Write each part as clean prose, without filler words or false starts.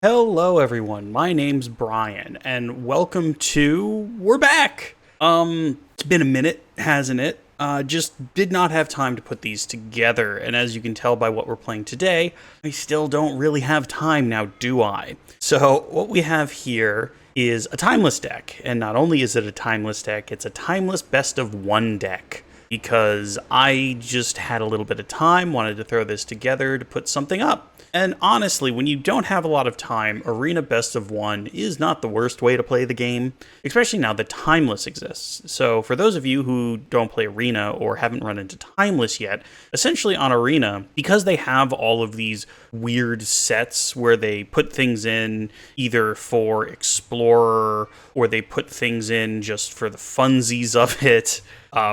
Hello everyone, my name's Brian, and welcome to We're Back! It's been a minute, hasn't it? Just did not have time to put these together, and as you can tell by what we're playing today, I still don't really have time now, do I? So, what we have here is a timeless deck, and not only is it a timeless deck, it's a timeless best of one deck. Because I just had a little bit of time, wanted to throw this together to put something up. And honestly, when you don't have a lot of time, Arena Best of One is not the worst way to play the game, especially now that Timeless exists. So for those of you who don't play Arena or haven't run into Timeless yet, essentially on Arena, because they have all of these weird sets where they put things in either for Explorer or they put things in just for the funsies of it,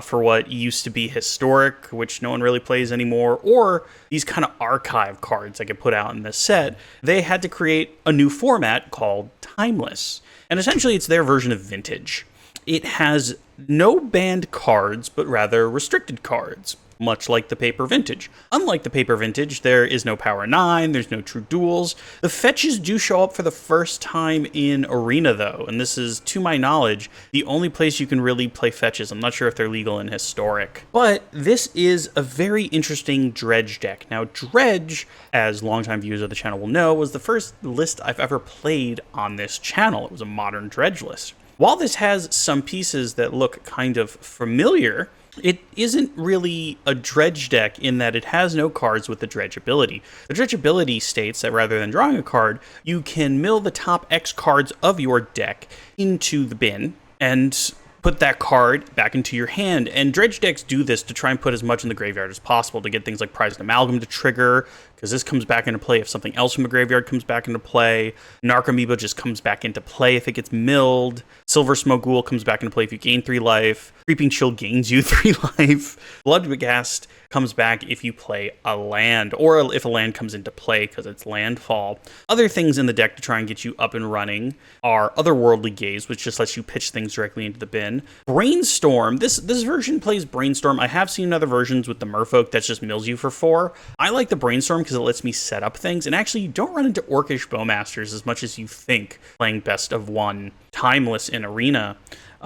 for what used to be historic, which no one really plays anymore, or these kind of archive cards I could put out in this set, they had to create a new format called Timeless. And essentially it's their version of Vintage. It has no banned cards, but rather restricted cards, much like the Paper Vintage. Unlike the Paper Vintage, there is no Power 9, there's no True Duels. The fetches do show up for the first time in Arena, though, and this is, to my knowledge, the only place you can really play fetches. I'm not sure if they're legal in Historic. But this is a very interesting Dredge deck. Now, Dredge, as longtime viewers of the channel will know, was the first list I've ever played on this channel. It was a modern Dredge list. While this has some pieces that look kind of familiar, it isn't really a Dredge deck in that it has no cards with the Dredge ability. The Dredge ability states that rather than drawing a card, you can mill the top X cards of your deck into the bin and put that card back into your hand. And Dredge decks do this to try and put as much in the graveyard as possible to get things like Prized Amalgam to trigger, because this comes back into play if something else from the graveyard comes back into play. Narcomoeba just comes back into play if it gets milled. Silver Smogool comes back into play if you gain 3 life. Creeping Chill gains you 3 life. Bloodghast comes back if you play a land, or if a land comes into play because it's landfall. Other things in the deck to try and get you up and running are Otherworldly Gaze, which just lets you pitch things directly into the bin. Brainstorm, this version plays Brainstorm. I have seen other versions with the Merfolk that just mills you for 4. I like the Brainstorm because it lets me set up things, and actually you don't run into Orcish Bowmasters as much as you think playing Best of One Timeless in Arena.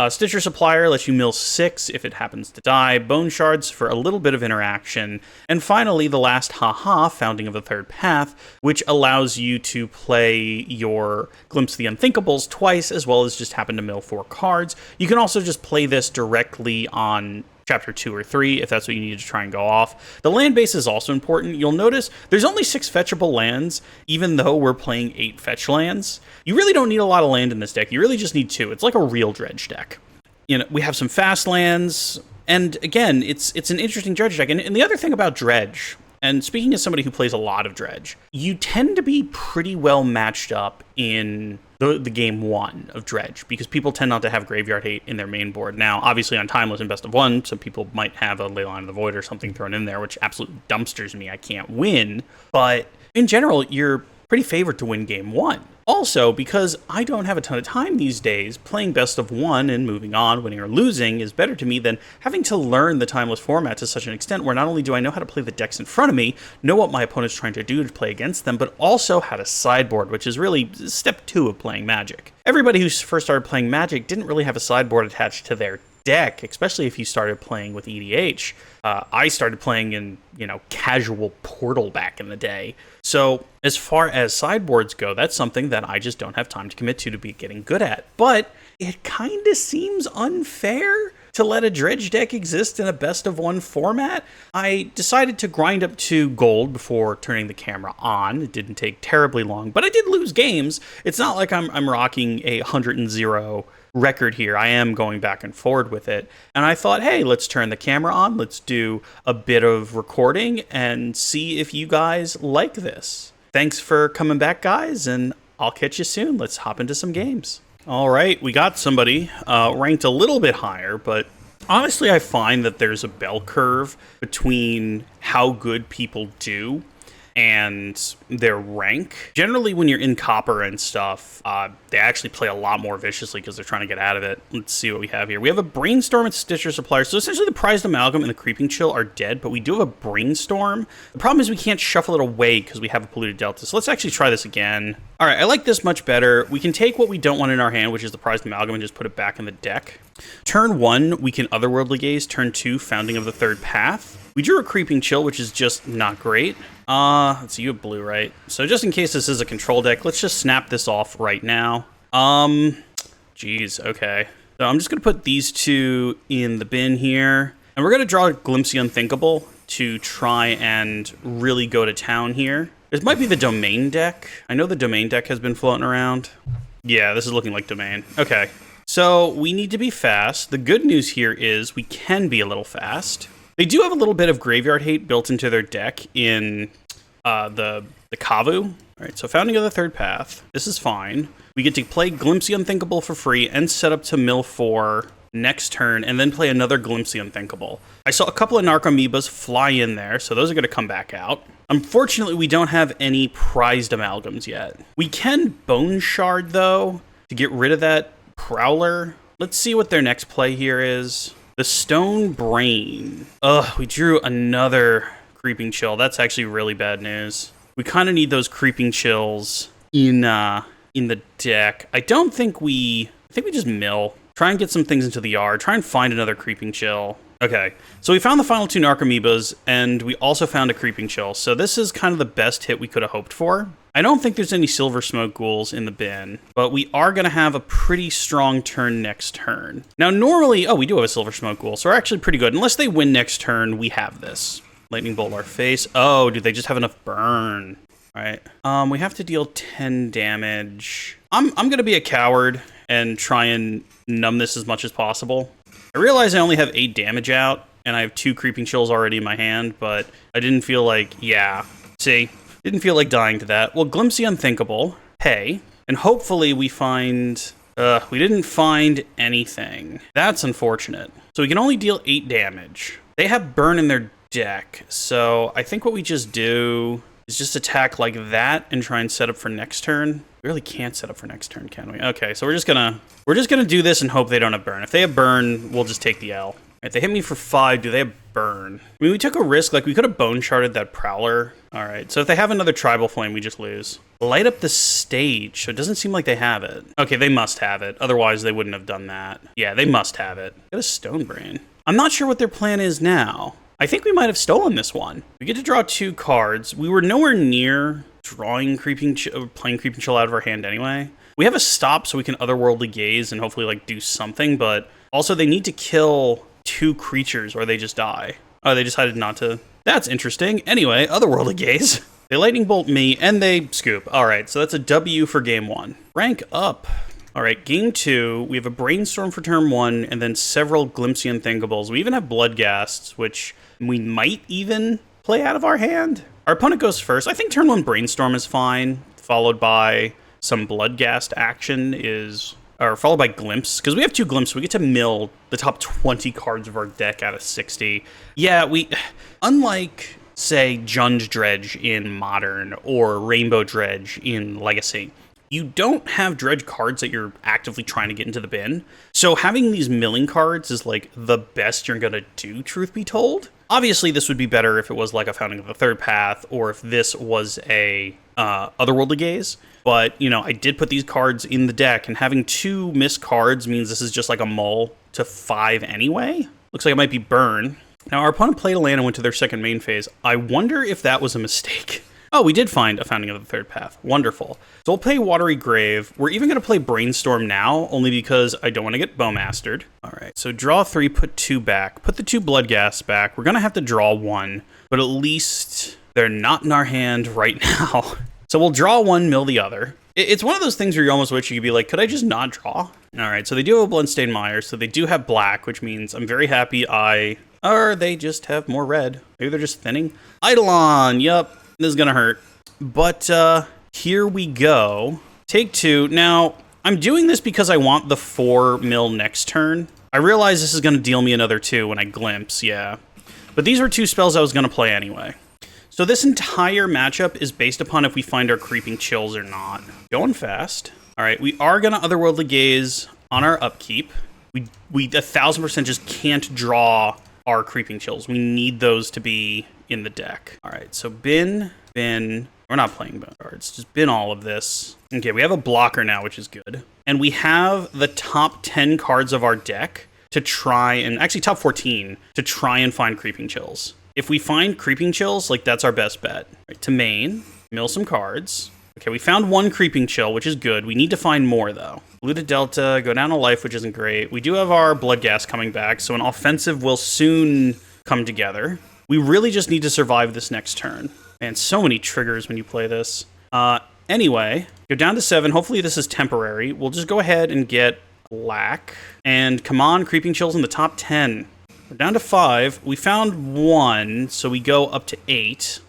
Stitcher Supplier lets you mill 6 if it happens to die, Bone Shards for a little bit of interaction, and finally the last haha, Founding of the Third Path, which allows you to play your Glimpse of the Unthinkables twice, as well as just happen to mill 4 cards. You can also just play this directly on Chapter 2 or 3, if that's what you need to try and go off. The land base is also important. You'll notice there's only 6 fetchable lands, even though we're playing 8 fetch lands. You really don't need a lot of land in this deck. You really just need 2. It's like a real Dredge deck. You know, we have some fast lands, and again, it's an interesting Dredge deck. And the other thing about Dredge, and speaking as somebody who plays a lot of Dredge, you tend to be pretty well matched up in the game 1 of Dredge, because people tend not to have Graveyard Hate in their main board. Now, obviously on Timeless and Best of One, some people might have a Leyline of the Void or something thrown in there, which absolutely dumpsters me. I can't win. But in general, you're pretty favored to win game 1. Also, because I don't have a ton of time these days, playing Best of One and moving on, winning or losing, is better to me than having to learn the Timeless format to such an extent where not only do I know how to play the decks in front of me, know what my opponent's trying to do to play against them, but also how to sideboard, which is really step 2 of playing Magic. Everybody who first started playing Magic didn't really have a sideboard attached to their deck, especially if you started playing with EDH. I started playing in, casual Portal back in the day. So as far as sideboards go, that's something that I just don't have time to commit to be getting good at. But it kind of seems unfair to let a Dredge deck exist in a Best of One format. I decided to grind up to gold before turning the camera on. It didn't take terribly long, but I did lose games. It's not like I'm rocking a 100-0 record here. I am going back and forward with it. And I thought, hey, let's turn the camera on. Let's do a bit of recording and see if you guys like this. Thanks for coming back, guys, and I'll catch you soon. Let's hop into some games. All right, we got somebody ranked a little bit higher, but honestly, I find that there's a bell curve between how good people do and their rank. Generally, when you're in copper and stuff, they actually play a lot more viciously because they're trying to get out of it. Let's see what we have here. We have a Brainstorm and Stitcher Supplier. So essentially the Prized Amalgam and the Creeping Chill are dead, but we do have a Brainstorm. The problem is we can't shuffle it away because we have a Polluted Delta. So let's actually try this again. All right, I like this much better. We can take what we don't want in our hand, which is the Prized Amalgam, and just put it back in the deck. Turn 1, we can Otherworldly Gaze. Turn 2, Founding of the Third Path. We drew a Creeping Chill, which is just not great. Let's see, you have blue, right? So just in case this is a control deck, let's just snap this off right now. Geez, okay. So I'm just gonna put these two in the bin here. And we're gonna draw a Glimpse the Unthinkable to try and really go to town here. This might be the Domain deck. I know the Domain deck has been floating around. Yeah, this is looking like Domain. Okay, so we need to be fast. The good news here is we can be a little fast. They do have a little bit of graveyard hate built into their deck in the Kavu. All right, so Founding of the Third Path. This is fine. We get to play Glimpse the Unthinkable for free and set up to mill for next turn and then play another Glimpse the Unthinkable. I saw a couple of Narcomoebas fly in there, so those are going to come back out. Unfortunately, we don't have any Prized Amalgams yet. We can Bone Shard, though, to get rid of that Prowler. Let's see what their next play here is. The Stone Brain. Ugh, we drew another Creeping Chill. That's actually really bad news. We kind of need those Creeping Chills in the deck. I think we just mill. Try and get some things into the yard. Try and find another Creeping Chill. Okay, so we found the final two Narcomoebas, and we also found a Creeping Chill. So this is kind of the best hit we could have hoped for. I don't think there's any Silver Smoke Ghouls in the bin, but we are going to have a pretty strong turn next turn. Now, normally, we do have a Silver Smoke Ghoul, so we're actually pretty good. Unless they win next turn, we have this. Lightning Bolt our face. Oh, do they just have enough burn? All right. We have to deal 10 damage. I'm going to be a coward and try and numb this as much as possible. I realize I only have 8 damage out, and I have 2 Creeping Chills already in my hand, but I didn't feel like, didn't feel like dying to that. Well, Glimpse the Unthinkable, pay, and hopefully we find, we didn't find anything. That's unfortunate. So we can only deal 8 damage. They have burn in their deck, so I think what we just do is just attack like that and try and set up for next turn. We really can't set up for next turn, can we? Okay, so we're just gonna do this and hope they don't have burn. If they have burn, we'll just take the L. If they hit me for 5, do they have burn? I mean, we took a risk. Like, we could have Bone Sharded that Prowler. All right, so if they have another Tribal Flame, we just lose. Light up the stage, so it doesn't seem like they have it. Okay, they must have it. Otherwise, they wouldn't have done that. Yeah, they must have it. Got a Stone Brain. I'm not sure what their plan is now. I think we might have stolen this one. We get to draw 2 cards. We were nowhere near drawing playing Creeping Chill out of our hand anyway. We have a stop so we can Otherworldly Gaze and hopefully like do something, but also they need to kill 2 creatures or they just die. Oh, they decided not to. That's interesting. Anyway, Otherworldly Gaze. They Lightning Bolt me and they scoop. All right, so that's a W for game 1. Rank up. All right, game 2, we have a Brainstorm for turn 1 and then several Glimpse the Unthinkables. We even have Bloodghasts, which we might even play out of our hand. Our opponent goes first. I think turn 1 Brainstorm is fine, followed by some Bloodghast action or followed by Glimpse, because we have 2 Glimpse. We get to mill the top 20 cards of our deck out of 60. Yeah, unlike, say, Jund Dredge in Modern or Rainbow Dredge in Legacy, you don't have Dredge cards that you're actively trying to get into the bin. So having these milling cards is like the best you're going to do, truth be told. Obviously, this would be better if it was like a Founding of the Third Path or if this was a Otherworldly Gaze. But, I did put these cards in the deck, and having 2 missed cards means this is just like a mull to 5 anyway. Looks like it might be burn. Now, our opponent played a land and went to their second main phase. I wonder if that was a mistake. Oh, we did find a Founding of the Third Path. Wonderful. So we'll play Watery Grave. We're even going to play Brainstorm now, only because I don't want to get Bowmastered. All right, so draw 3, put 2 back. Put the 2 Bloodghasts back. We're going to have to draw 1, but at least they're not in our hand right now. So we'll draw 1, mill the other. It's one of those things where you almost wish you could be like, could I just not draw? All right, so they do have a Bloodstained Mire, so they do have black, which means I'm very happy or they just have more red. Maybe they're just thinning. Eidolon, yup. This is gonna hurt, but here we go. Take 2. Now, I'm doing this because I want the 4 mill next turn. I realize this is gonna deal me another 2 when I Glimpse, yeah. But these were 2 spells I was gonna play anyway. So this entire matchup is based upon if we find our Creeping Chills or not. Going fast. All right, we are going to Otherworldly Gaze on our upkeep. We 1000% just can't draw our Creeping Chills. We need those to be in the deck. All right, so bin. We're not playing bone cards. Just bin all of this. Okay, we have a blocker now, which is good. And we have the top 10 cards of our deck to try and, actually top 14, to try and find Creeping Chills. If we find Creeping Chills, like, that's our best bet. Right, to main, mill some cards. Okay, we found one Creeping Chill, which is good. We need to find more, though. Blue to Delta, go down a life, which isn't great. We do have our Bloodghast coming back, so an offensive will soon come together. We really just need to survive this next turn. Man, so many triggers when you play this. Anyway, go down to 7. Hopefully this is temporary. We'll just go ahead and get black. And come on, Creeping Chills in the top 10. We're down to 5. We found 1, so we go up to 8.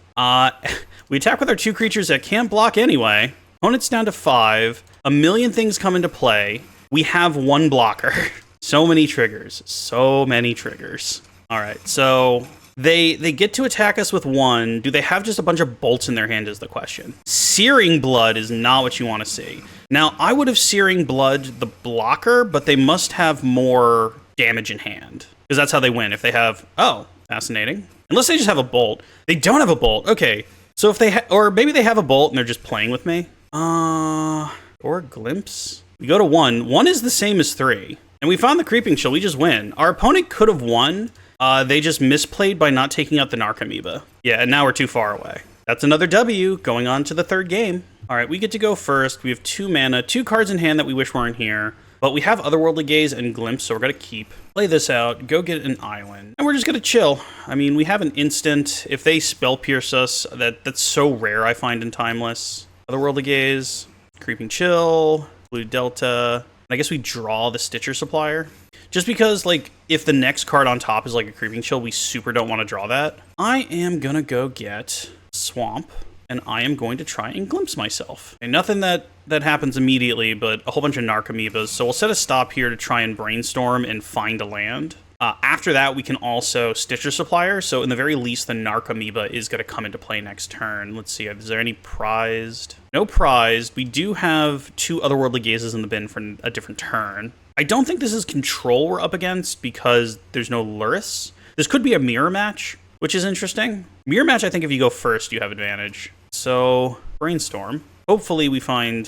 We attack with our 2 creatures that can't block anyway. Opponent's down to 5. A million things come into play. We have 1 blocker. So many triggers. So many triggers. All right, so they get to attack us with 1. Do they have just a bunch of bolts in their hand is the question. Searing Blood is not what you want to see. Now, I would have Searing Blood the blocker, but they must have more damage in hand. Because that's how they win. If they have... Oh, fascinating. Unless they just have a bolt. They don't have a bolt. Okay. So if they... Or maybe they have a bolt and they're just playing with me. Or Glimpse. We go to 1. 1 is the same as 3. And we found the Creeping Chill. We just win. Our opponent could have won. They just misplayed by not taking out the Narcomoeba. Yeah, and now we're too far away. That's another W going on to the 3rd game. All right, we get to go first. We have 2 mana, 2 cards in hand that we wish weren't here. But we have Otherworldly Gaze and Glimpse, so we're going to keep. Play this out, go get an island. And we're just going to chill. I mean, we have an instant. If they Spell Pierce us, that's so rare, I find, in Timeless. Otherworldly Gaze, Creeping Chill, Blue Delta. I guess we draw the Stitcher Supplier. Just because, like, if the next card on top is like a Creeping Chill, we super don't want to draw that. I am going to go get Swamp. And I am going to try and Glimpse myself. And nothing that happens immediately, but a whole bunch of Narcomoebas. So we'll set a stop here to try and brainstorm and find a land. After that, we can also Stitcher Supplier. So in the very least, the Narcomoeba is going to come into play next turn. Let's see, is there any prized? No prized. We do have 2 Otherworldly Gazes in the bin for a different turn. I don't think this is Control we're up against because there's no Lurrus. This could be a mirror match, which is interesting. Mirror match, I think if you go first, you have advantage. So, brainstorm. Hopefully we find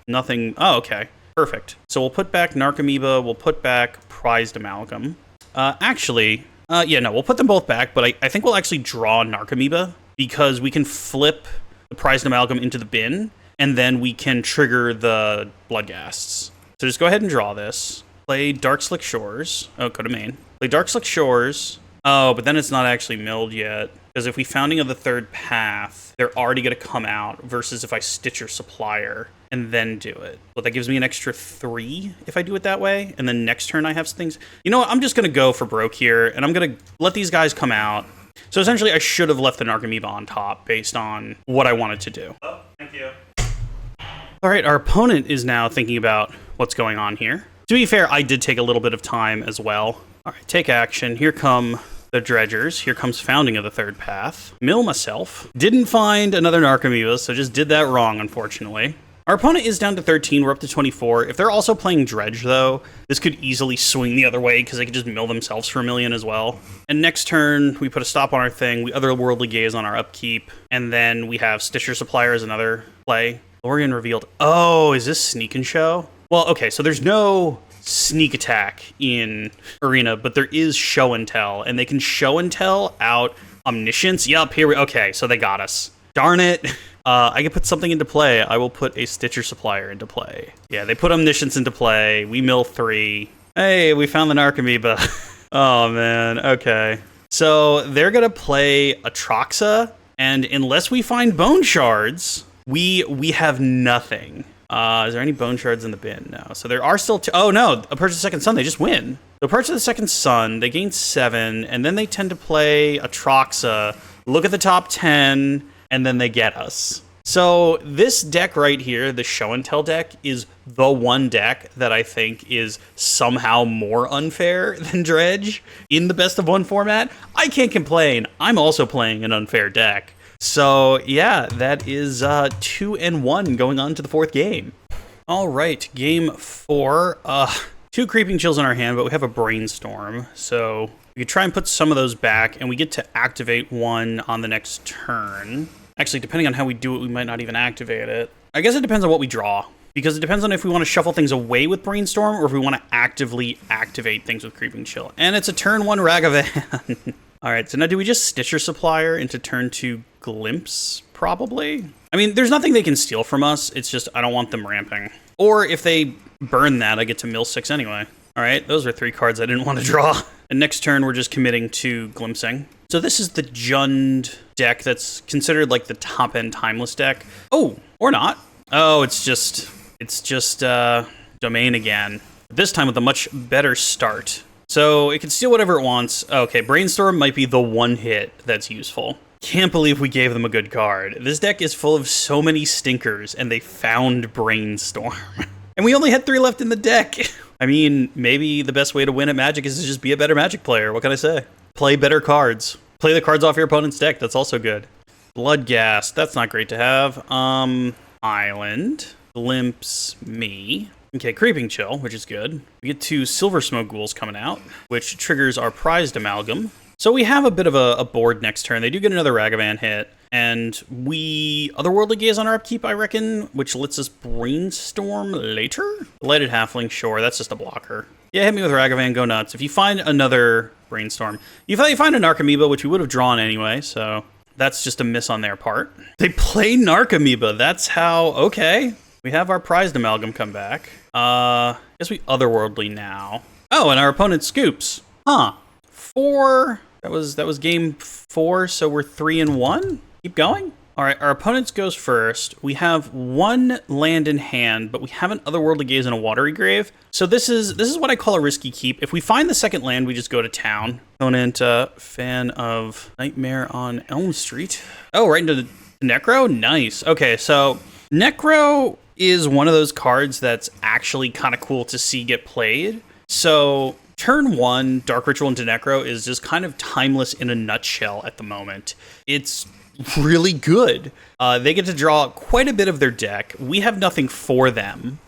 nothing. Oh, okay. Perfect. So we'll put back Narcomoeba. We'll put back Prized Amalgam. We'll put them both back, but I think we'll actually draw Narcomoeba because we can flip the Prized Amalgam into the bin, and then we can trigger the Bloodghasts. So just go ahead and draw this. Play Dark Slick Shores. Oh, go to main. Play Dark Slick Shores. Oh, but then it's not actually milled yet. Because if we Founding of the Third Path, they're already going to come out, versus if I Stitcher Supplier and then do it. But that gives me an extra 3 if I do it that way. And then next turn I have things. You know what? I'm just going to go for broke here, and I'm going to let these guys come out. So essentially, I should have left the Narcomoeba on top based on what I wanted to do. Oh, thank you. All right, our opponent is now thinking about what's going on here. To be fair, I did take a little bit of time as well. All right, take action. Here come the Dredgers. Here comes Founding of the Third Path. Mill myself. Didn't find another Narcomoeba, so just did that wrong, unfortunately. Our opponent is down to 13. We're up to 24. If they're also playing Dredge, though, this could easily swing the other way because they could just mill themselves for 1 million as well. And next turn, we put a stop on our thing. We Otherworldly Gaze on our upkeep. And then we have Stitcher Supplier as another play. Lorien Revealed. Oh, is this Sneak and Show? Well, okay, so there's no sneak attack in Arena, but there is Show and Tell, and they can Show and Tell out Omniscience. Yup, here we... Okay, so they got us. Darn it. I can put something into play. I will put a Stitcher Supplier into play. Yeah, they put Omniscience into play. We mill 3. Hey, we found the Narcomoeba. Oh, man. Okay. So they're going to play Atraxa, and unless we find Bone Shards, we have nothing. Is there any Bone Shards in the bin? No. So there are still oh, no. Approach the Second Sun. They just win. So Approach the Second Sun. They gain 7, and then they tend to play Atraxa, look at the top 10, and then they get us. So this deck right here, the Show and Tell deck, is the one deck that I think is somehow more unfair than Dredge in the best of one format. I can't complain. I'm also playing an unfair deck. So yeah, that is 2-1 going on to the 4th game. All right, game 4. 2 Creeping Chills in our hand, but we have a Brainstorm. So we could try and put some of those back, and we get to activate one on the next turn. Actually, depending on how we do it, we might not even activate it. I guess it depends on what we draw, because it depends on if we want to shuffle things away with Brainstorm or if we want to actively activate things with Creeping Chill. And it's a turn 1 Ragavan. All right, so now do we just Stitcher Supplier into turn 2 Glimpse, probably? I mean, there's nothing they can steal from us. It's just I don't want them ramping. Or if they burn that, I get to mill 6 anyway. All right, those are 3 cards I didn't want to draw. And next turn, we're just committing to Glimpsing. So this is the Jund deck that's considered like the top-end Timeless deck. Oh, or not. Oh, it's just Domain again. This time with a much better start. So it can steal whatever it wants. Okay, Brainstorm might be the one hit that's useful. Can't believe we gave them a good card. This deck is full of so many stinkers, and they found Brainstorm. And we only had 3 left in the deck. I mean, maybe the best way to win at Magic is to just be a better Magic player. What can I say? Play better cards. Play the cards off your opponent's deck. That's also good. Bloodghast. That's not great to have. Island. Glimpse me. Okay, Creeping Chill, which is good. We get 2 Silver Smoke Ghouls coming out, which triggers our Prized Amalgam. So we have a bit of a board next turn. They do get another Ragavan hit, and we Otherworldly Gaze on our upkeep, I reckon, which lets us Brainstorm later? Lighted Halfling, sure, that's just a blocker. Yeah, hit me with Ragavan, go nuts. If you find another Brainstorm, you find a Narcomoeba, which we would have drawn anyway, so that's just a miss on their part. They play Narcomoeba, that's how, okay. We have our Prized Amalgam come back. Guess we Otherworldly now. Oh, and our opponent scoops. Huh. 4. That was game 4, so we're 3-1. Keep going. All right, our opponent's goes first. We have 1 land in hand, but we have an Otherworldly Gaze and a Watery Grave. So this is what I call a risky keep. If we find the second land, we just go to town. Opponent, fan of Nightmare on Elm Street. Oh, right into the Necro? Nice. Okay, so Necro is one of those cards that's actually kind of cool to see get played. So turn 1, Dark Ritual into Necro is just kind of Timeless in a nutshell at the moment. It's really good. They get to draw quite a bit of their deck. We have nothing for them.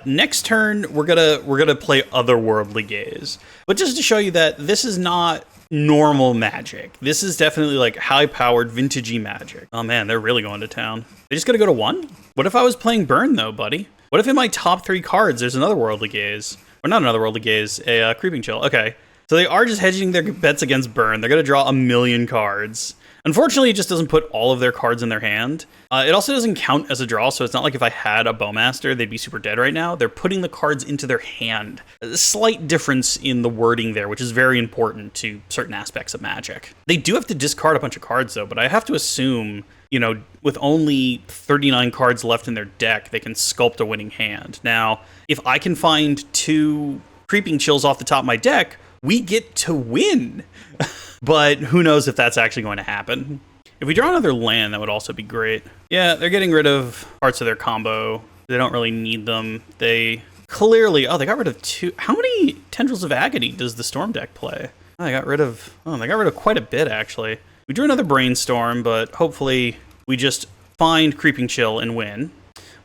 Next turn, we're gonna play Otherworldly Gaze. But just to show you that this is not normal Magic. This is definitely like high-powered, vintagey Magic. Oh man, they're really going to town. They just gotta go to 1? What if I was playing Burn though, buddy? What if in my top 3 cards there's another Worldly Gaze? Or not another Worldly Gaze, a Creeping Chill. Okay, so they are just hedging their bets against Burn. They're gonna draw a million cards. Unfortunately, it just doesn't put all of their cards in their hand. It also doesn't count as a draw, so it's not like if I had a Bowmaster, they'd be super dead right now. They're putting the cards into their hand. A slight difference in the wording there, which is very important to certain aspects of Magic. They do have to discard a bunch of cards, though, but I have to assume, you know, with only 39 cards left in their deck, they can sculpt a winning hand. Now, if I can find 2 Creeping Chills off the top of my deck, we get to win. But who knows if that's actually going to happen. If we draw another land, that would also be great. Yeah, they're getting rid of parts of their combo. They don't really need them. They clearly... Oh, they got rid of 2... How many Tendrils of Agony does the Storm deck play? Oh, they got rid of quite a bit, actually. We drew another Brainstorm, but hopefully we just find Creeping Chill and win.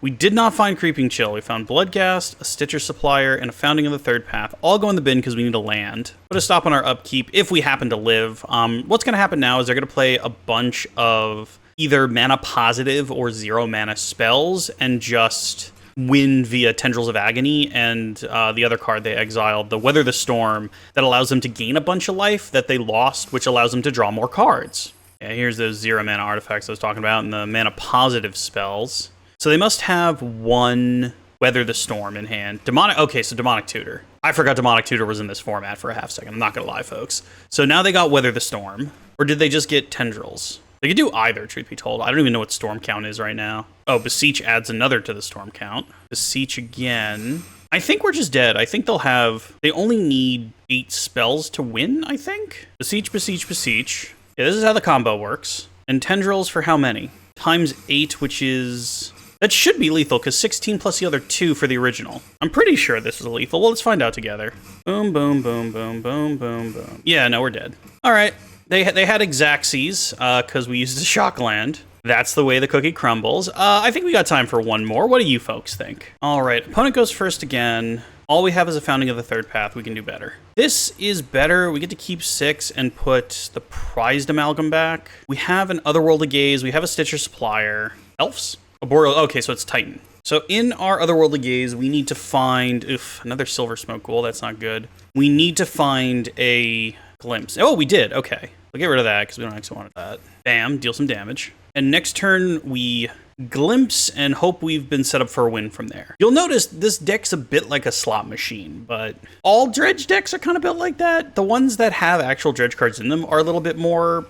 We did not find Creeping Chill. We found Bloodghast, a Stitcher Supplier, and a Founding of the Third Path. All go in the bin because we need a land. Put a stop on our upkeep if we happen to live. What's going to happen now is they're going to play a bunch of either mana positive or 0 mana spells and just win via Tendrils of Agony, and the other card they exiled, the Weather the Storm, that allows them to gain a bunch of life that they lost, which allows them to draw more cards. Yeah, here's those 0 mana artifacts I was talking about and the mana positive spells. So they must have 1 Weather the Storm in hand. Okay, so Demonic Tutor. I forgot Demonic Tutor was in this format for a half second. I'm not going to lie, folks. So now they got Weather the Storm. Or did they just get Tendrils? They could do either, truth be told. I don't even know what Storm count is right now. Oh, Beseech adds another to the Storm count. Beseech again. I think we're just dead. I think they only need 8 spells to win, I think. Beseech, Beseech, Beseech. Yeah, this is how the combo works. And Tendrils for how many? Times 8, which is... That should be lethal, because 16 plus the other 2 for the original. I'm pretty sure this is lethal. Well, let's find out together. Boom, boom, boom, boom, boom, boom, boom. Yeah, no, we're dead. All right. they had Xaxes, because we used a shock land. That's the way the cookie crumbles. I think we got time for one more. What do you folks think? All right, opponent goes first again. All we have is a Founding of the Third Path. We can do better. This is better. We get to keep 6 and put the Prized Amalgam back. We have an Otherworldly Gaze. We have a Stitcher Supplier. Elves? Okay, so it's Titan. So in our Otherworldly Gaze, we need to find... another Silver Smoke Ghoul. That's not good. We need to find a Glimpse. Oh, we did. Okay. We'll get rid of that because we don't actually want that. Bam. Deal some damage. And next turn, we Glimpse and hope we've been set up for a win from there. You'll notice this deck's a bit like a slot machine, but all Dredge decks are kind of built like that. The ones that have actual Dredge cards in them are a little bit more,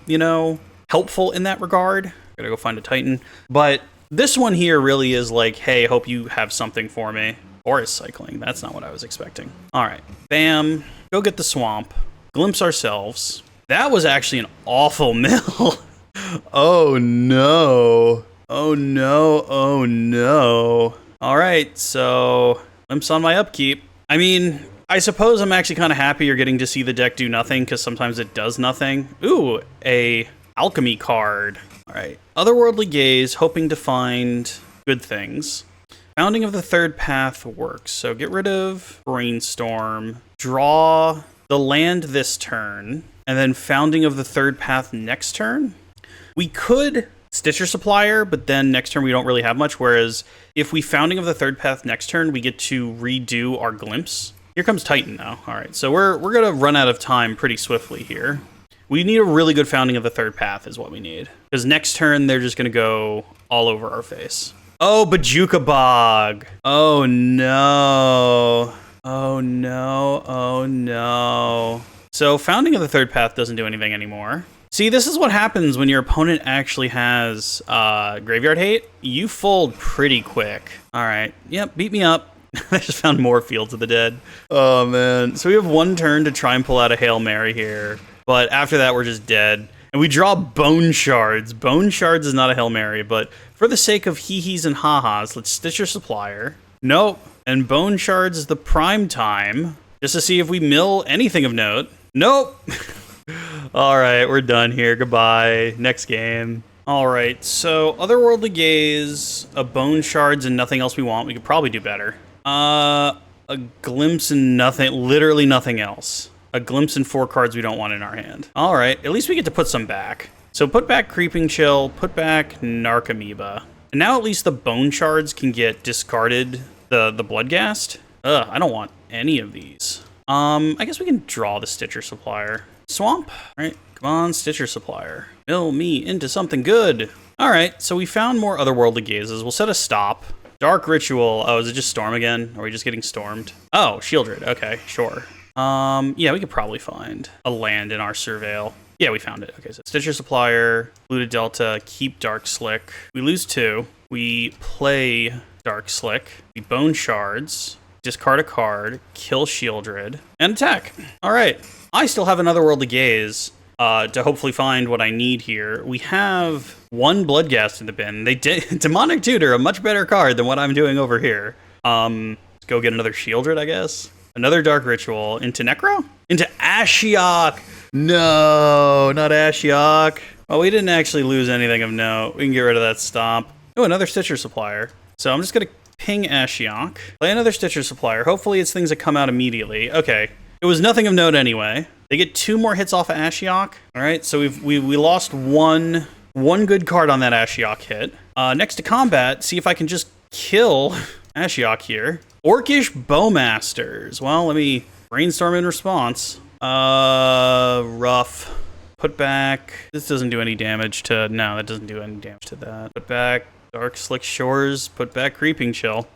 helpful in that regard. Gotta go find a Titan. But this one here really is like, hey, hope you have something for me. Or is cycling. That's not what I was expecting. All right. Bam. Go get the swamp. Glimpse ourselves. That was actually an awful mill. Oh no. Oh no. Oh no. All right, so Glimpse on my upkeep. I mean, I suppose I'm actually kind of happy you're getting to see the deck do nothing because sometimes it does nothing. Ooh, a alchemy card. All right. Otherworldly Gaze, hoping to find good things. Founding of the Third Path works. So get rid of Brainstorm. Draw the land this turn. And then Founding of the Third Path next turn. We could Stitcher Supplier, but then next turn we don't really have much. Whereas if we Founding of the Third Path next turn, we get to redo our Glimpse. Here comes Titan though. All right, so we're gonna run out of time pretty swiftly here. We need a really good Founding of the Third Path is what we need. Because next turn they're just gonna go all over our face. Oh, Bajuka Bog. Oh no. Oh no. Oh no. So Founding of the Third Path doesn't do anything anymore. See, this is what happens when your opponent actually has Graveyard Hate. You fold pretty quick. All right. Yep, beat me up. I just found more Fields of the Dead. Oh, man. So we have one turn to try and pull out a Hail Mary here. But after that, we're just dead. And we draw Bone Shards. Bone Shards is not a Hail Mary, but for the sake of hee-hees and ha-has, let's Stitcher Supplier. Nope. And Bone Shards is the prime time, just to see if we mill anything of note. Nope. All right, we're done here. Goodbye. Next game. All right, so Otherworldly Gaze, a Bone Shards, and nothing else we want. We could probably do better. A Glimpse and nothing, literally nothing else. A Glimpse and 4 cards we don't want in our hand. All right, at least we get to put some back. So put back Creeping Chill, put back Narcomoeba. And now at least the Bone Shards can get discarded, the Bloodghast. I don't want any of these. I guess we can draw the Stitcher Supplier. Swamp. All right, come on, Stitcher Supplier. Mill me into something good. All right, so we found more Otherworldly Gazes. We'll set a stop. Dark Ritual. Oh, is it just Storm again? Are we just getting stormed? Oh, Shieldred. Okay, sure. Yeah, we could probably find a land in our Surveil. Yeah, we found it. Okay, so Stitcher Supplier, Polluted Delta, keep Dark Slick. We lose 2. We play Dark Slick. We Bone Shards, discard a card, kill Shieldred, and attack. All right. I still have another Otherworldly Gaze to hopefully find what I need here. We have 1 Bloodghast in the bin. Demonic Tutor, a much better card than what I'm doing over here. Let's go get another Shieldred, I guess. Another Dark Ritual. Into Necro? Into Ashiok! No, not Ashiok. Well, we didn't actually lose anything of note. We can get rid of that stomp. Oh, another Stitcher Supplier. So I'm just going to ping Ashiok. Play another Stitcher Supplier. Hopefully it's things that come out immediately. Okay. It was nothing of note anyway. They get 2 more hits off of Ashiok. All right, so we lost one good card on that Ashiok hit. Next to combat, see if I can just kill Ashiok here. Orcish Bowmasters. Well, let me brainstorm in response. Rough. Put back. This doesn't do any damage to... No, that doesn't do any damage to that. Put back Dark Slick Shores. Put back Creeping Chill.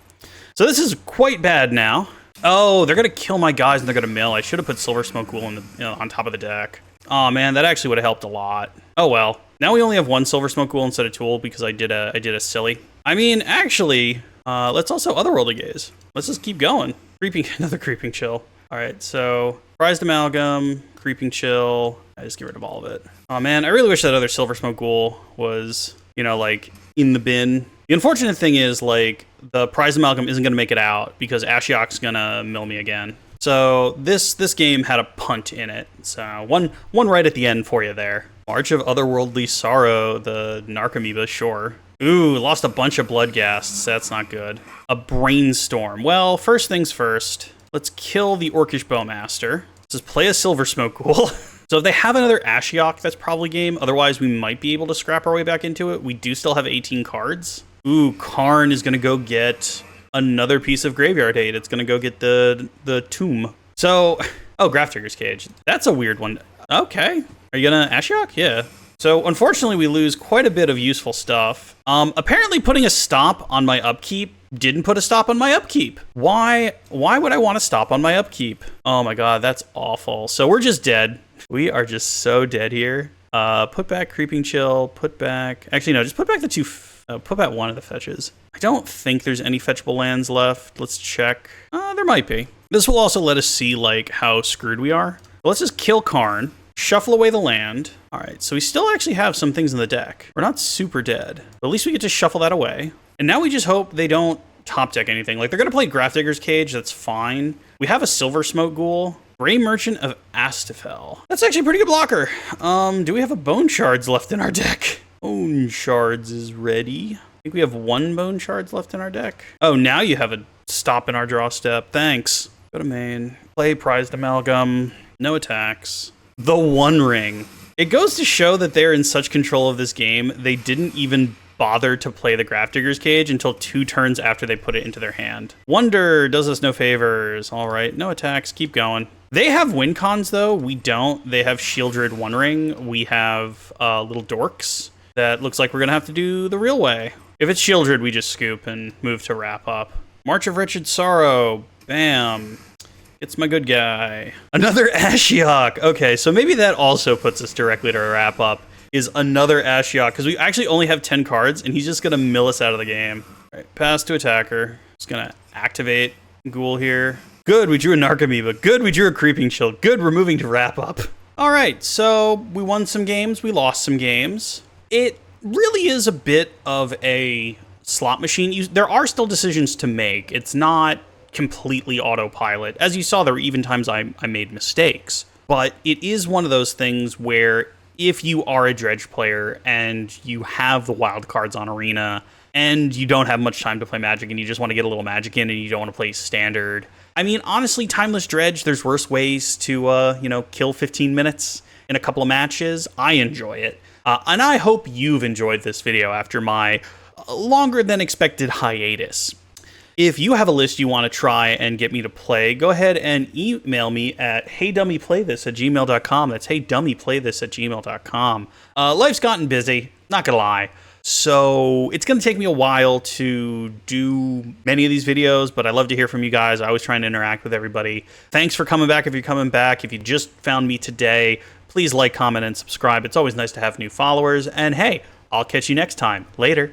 So this is quite bad now. Oh, they're going to kill my guys and they're going to mill. I should have put Silver Smoke Ghoul on top of the deck. Oh, man, that actually would have helped a lot. Oh, well. Now we only have 1 Silver Smoke Ghoul instead of 2 because I did a silly. I mean, actually, let's also Otherworldly Gaze. Let's just keep going. Another Creeping Chill. All right, so Prized Amalgam, Creeping Chill. I just get rid of all of it. Oh, man, I really wish that other Silver Smoke Ghoul was, like, in the bin. The unfortunate thing is, like, the Prized Amalgam isn't going to make it out because Ashiok's going to mill me again. So this game had a punt in it. So one right at the end for you there. March of Otherworldly Sorrow, the Narcomoeba, sure. Ooh, lost a bunch of blood ghasts. That's not good. A Brainstorm. Well, first things first. Let's kill the Orcish Bowmaster. Let's just play a Silver Smoke Ghoul. So if they have another Ashiok, that's probably game. Otherwise, we might be able to scrap our way back into it. We do still have 18 cards. Ooh, Karn is going to go get another piece of Graveyard Hate. It's going to go get the Tomb. So, oh, Grafdigger's Cage. That's a weird one. Okay. Are you going to Ashiok? Yeah. So, unfortunately, we lose quite a bit of useful stuff. Apparently, putting a stop on my upkeep didn't put a stop on my upkeep. Why would I want to stop on my upkeep? Oh my god, that's awful. So we're just dead. We are just so dead here. Put back Creeping Chill, put back... Actually, no, just put back the two... put back one of the fetches. I don't think there's any fetchable lands left. Let's check. There might be. This will also let us see, like, how screwed we are. Let's just kill Karn. Shuffle away the land. All right, so we still actually have some things in the deck. We're not super dead, but at least we get to shuffle that away. And now we just hope they don't top deck anything. Like, they're going to play Grafdigger's Cage. That's fine. We have a Silver Smoke Ghoul. Grey Merchant of Astifel. That's actually a pretty good blocker. Do we have a Bone Shards left in our deck? Bone Shards is ready. I think we have one Bone Shards left in our deck. Oh, now you have a stop in our draw step. Thanks. Go to main. Play Prized Amalgam. No attacks. The One Ring. It goes to show that they're in such control of this game, they didn't even bother to play the Grafdigger's Cage until 2 turns after they put it into their hand. Wonder does us no favors. All right, no attacks, keep going. They have win cons, though. We don't. They have Shieldred One Ring. We have little dorks that looks like we're going to have to do the real way. If it's Shieldred, we just scoop and move to wrap up. March of Wretched Sorrow. Bam. It's my good guy. Another Ashiok. Okay, so maybe that also puts us directly to a wrap up. Is another Ashiok, because we actually only have 10 cards, and he's just going to mill us out of the game. All right, pass to attacker. Just going to activate Ghoul here. Good, we drew a Narcomoeba. Good, we drew a Creeping Chill. Good, we're moving to wrap up. All right, so we won some games. We lost some games. It really is a bit of a slot machine. There are still decisions to make. It's not completely autopilot. As you saw, there were even times I made mistakes. But it is one of those things where if you are a Dredge player and you have the wild cards on Arena and you don't have much time to play Magic and you just want to get a little Magic in and you don't want to play Standard, I mean, honestly, Timeless Dredge, there's worse ways to, kill 15 minutes in a couple of matches. I enjoy it. And I hope you've enjoyed this video after my longer than expected hiatus. If you have a list you want to try and get me to play, go ahead and email me at heydummyplaythis@gmail.com. That's heydummyplaythis@gmail.com. Life's gotten busy, not gonna lie. So it's going to take me a while to do many of these videos, but I love to hear from you guys. I always try and interact with everybody. Thanks for coming back if you're coming back. If you just found me today, please like, comment, and subscribe. It's always nice to have new followers. And hey, I'll catch you next time. Later.